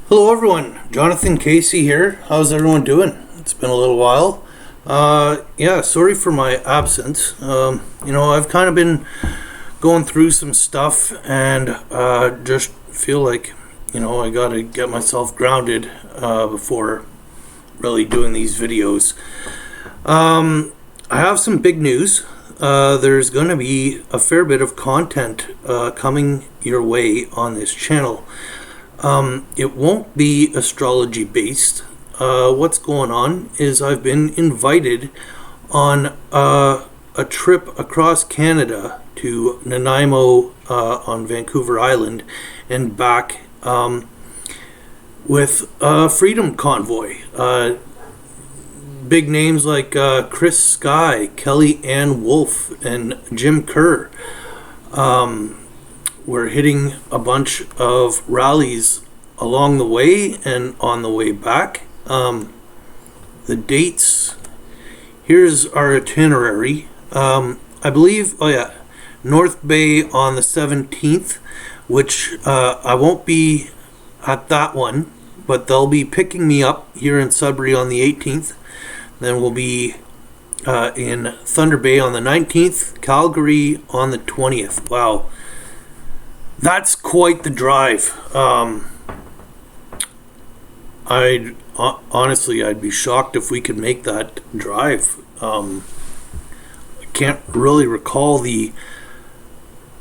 Hello everyone, Jonathan Casey here. How's everyone doing? It's been a little while. Yeah, sorry for my absence. I've kind of been going through some stuff and just feel like, I gotta get myself grounded before really doing these videos. I have some big news. There's going to be a fair bit of content coming your way on this channel. It won't be astrology based. What's going on is I've been invited on a trip across Canada to Nanaimo on Vancouver Island and back with a Freedom Convoy. Big names like Chirs Sky, Kelly Ann Wolf, and Jim Kerr. We're hitting a bunch of rallies along the way and on the way back. The dates, here's our itinerary. I believe, North Bay on the 17th, which I won't be at that one, but they'll be picking me up here in Sudbury on the 18th. Then we'll be in Thunder Bay on the 19th, Calgary on the 20th. Wow, that's quite the drive. I'd be shocked if we could make that drive. I can't really recall the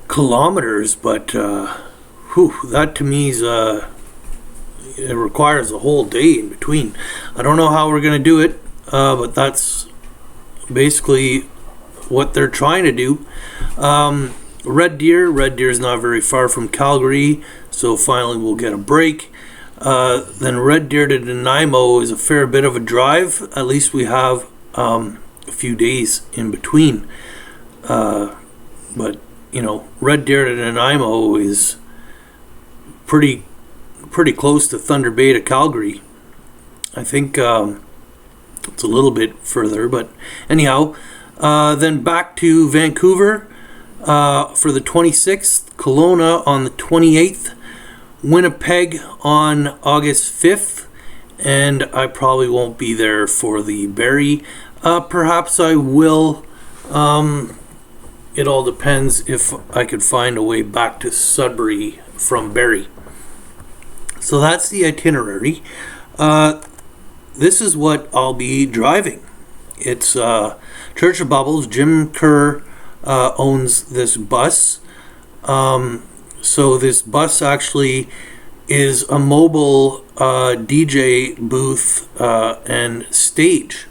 kilometers, but that to me is it requires a whole day in between. I don't know how we're gonna do it. But that's basically what they're trying to do. Red Deer is not very far from Calgary, so finally we'll get a break. Then Red Deer to Nanaimo is a fair bit of a drive. At least we have a few days in between. But Red Deer to Nanaimo is pretty close to Thunder Bay to Calgary. I think it's a little bit further, but anyhow, then back to Vancouver for the 26th, Kelowna on the 28th, Winnipeg on August 5th, and I probably won't be there for the barrie. Perhaps I will. It all depends if I could find a way back to Sudbury from barrie. So that's the itinerary. This is what I'll be driving. It's Church of Bubbles. Jim Kerr owns this bus. So this bus actually is a mobile DJ booth and stage.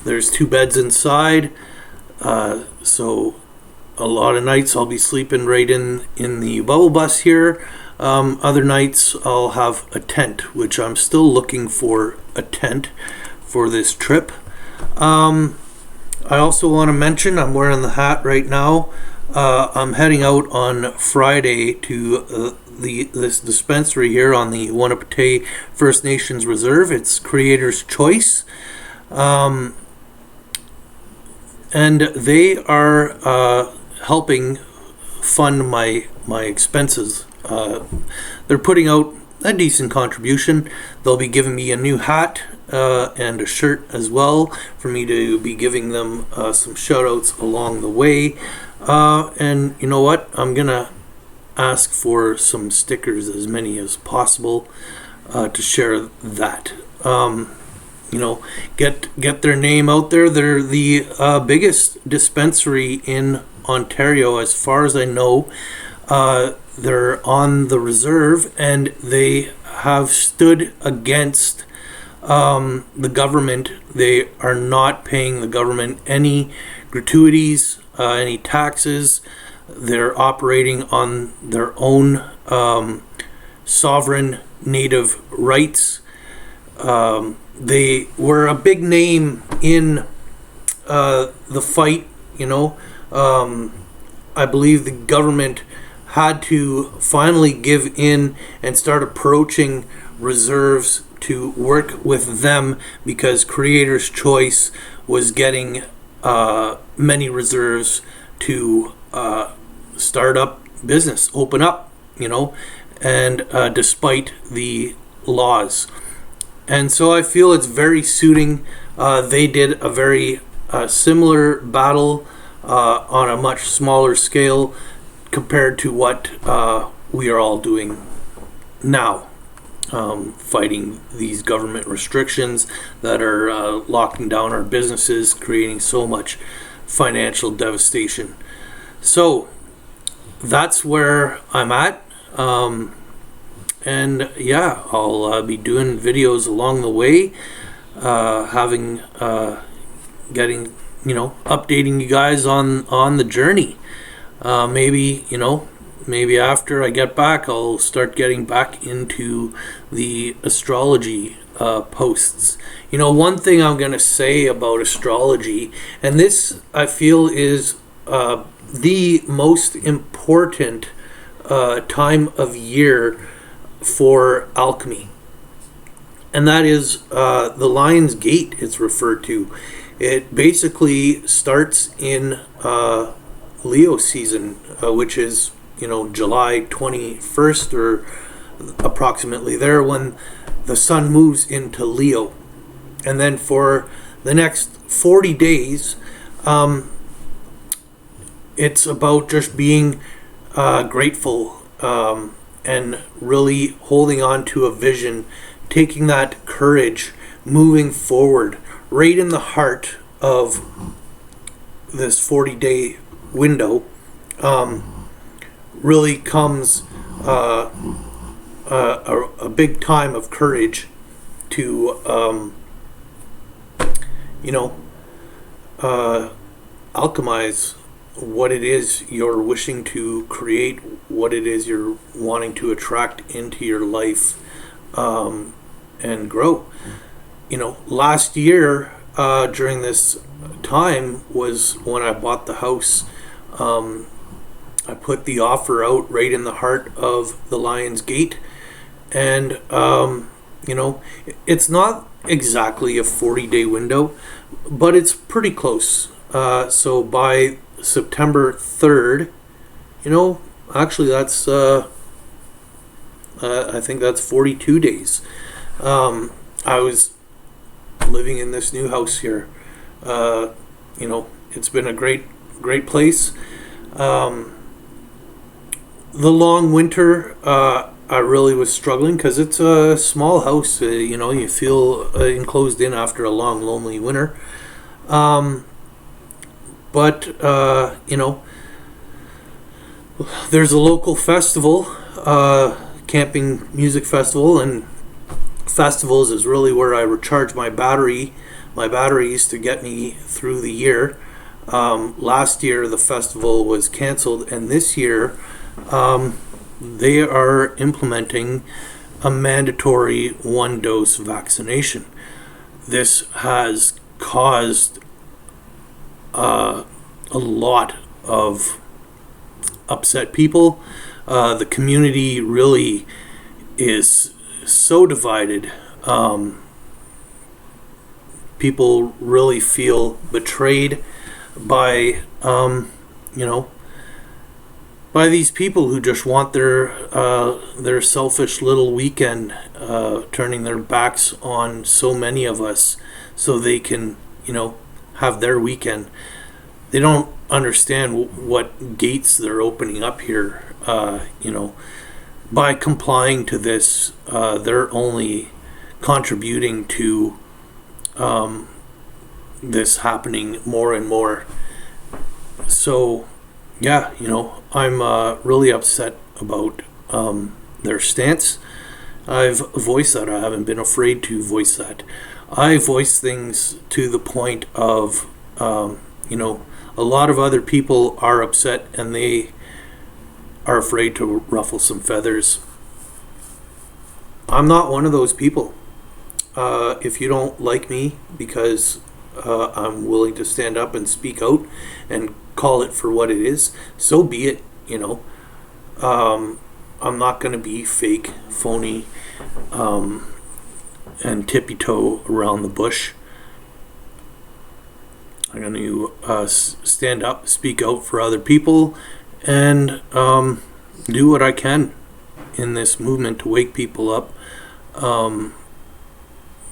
There's 2 beds inside. So a lot of nights I'll be sleeping right in the bubble bus here. Other nights I'll have a tent, which I'm still looking for a tent for this trip. I also want to mention, I'm wearing the hat right now. I'm heading out on Friday to this dispensary here on the Winnipeg First Nations Reserve. It's Creator's Choice. And they are helping fund my expenses. They're putting out a decent contribution. They'll be giving me a new hat and a shirt as well for me to be giving them some shout outs along the way. And you know what? I'm gonna ask for some stickers, as many as possible, to share that. Get their name out there. They're the biggest dispensary in Ontario, as far as I know. They're on the reserve, and they have stood against the government. They are not paying the government any gratuities, any taxes. They're operating on their own sovereign native rights. They were a big name in the fight. I believe the government had to finally give in and start approaching reserves to work with them, because Creator's Choice was getting many reserves to start up business, open up, and despite the laws. And so I feel it's very suiting. They did a very similar battle on a much smaller scale compared to what we are all doing now, fighting these government restrictions that are locking down our businesses, creating so much financial devastation. So that's where I'm at. And yeah, I'll be doing videos along the way, getting, updating you guys on the journey. Maybe after I get back, I'll start getting back into the astrology posts. One thing I'm going to say about astrology, and this I feel is the most important time of year for alchemy, and that is the Lion's Gate. It's referred to. It basically starts in Leo season, which is July 21st or approximately there, when the sun moves into Leo, and then for the next 40 days it's about just being grateful and really holding on to a vision, taking that courage, moving forward. Right in the heart of this 40-day window really comes a big time of courage to alchemize what it is you're wishing to create, what it is you're wanting to attract into your life, and grow. Last year during this time was when I bought the house. I put the offer out right in the heart of the Lion's Gate, and it's not exactly a 40-day window, but it's pretty close. So by September 3rd, actually that's I think that's 42 days. I was living in this new house here. It's been a great place. The long winter, I really was struggling because it's a small house. You feel enclosed in after a long, lonely winter. But there's a local festival, camping music festival, and festivals is really where I recharge my batteries to get me through the year. Last year the festival was canceled, and this year they are implementing a mandatory 1-dose vaccination. This has caused a lot of upset people. The community really is so divided. People really feel betrayed by by these people who just want their selfish little weekend, turning their backs on so many of us so they can have their weekend. They don't understand what gates they're opening up here. By complying to this, they're only contributing to this happening more and more. So yeah, I'm really upset about their stance. I've voiced that. I haven't been afraid to voice that. I voice things to the point of a lot of other people are upset and they are afraid to ruffle some feathers. I'm not one of those people. If you don't like me because I'm willing to stand up and speak out and call it for what it is, so be it. I'm not going to be fake, phony, and tippy-toe around the bush. I'm going to stand up, speak out for other people, and do what I can in this movement to wake people up.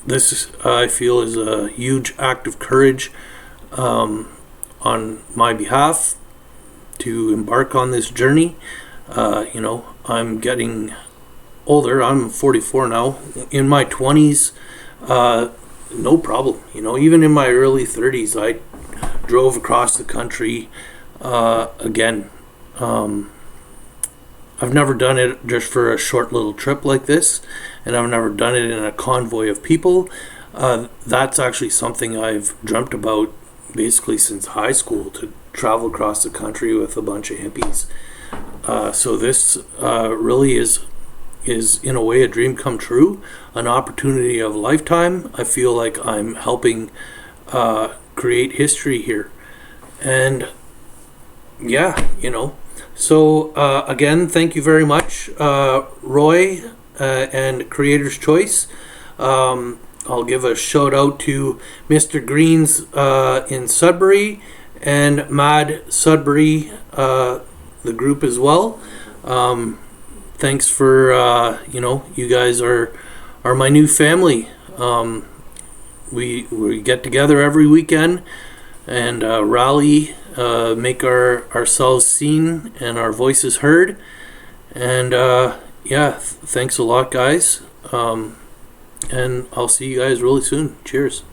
This I feel is a huge act of courage on my behalf to embark on this journey. I'm getting older. I'm 44 now. In my 20s, no problem. Even in my early 30s, I drove across the country. Again, I've never done it just for a short little trip like this, and I've never done it in a convoy of people. That's actually something I've dreamt about basically since high school, to travel across the country with a bunch of hippies. So this really is in a way a dream come true, an opportunity of a lifetime. I feel like I'm helping create history here. And yeah, so again, thank you very much, Roy and Creator's Choice. I'll give a shout out to Mr Greens in Sudbury and MADsudbury, the group as well. Thanks for you guys are my new family. We get together every weekend and rally, make ourselves seen and our voices heard. And thanks a lot, guys. And I'll see you guys really soon. Cheers.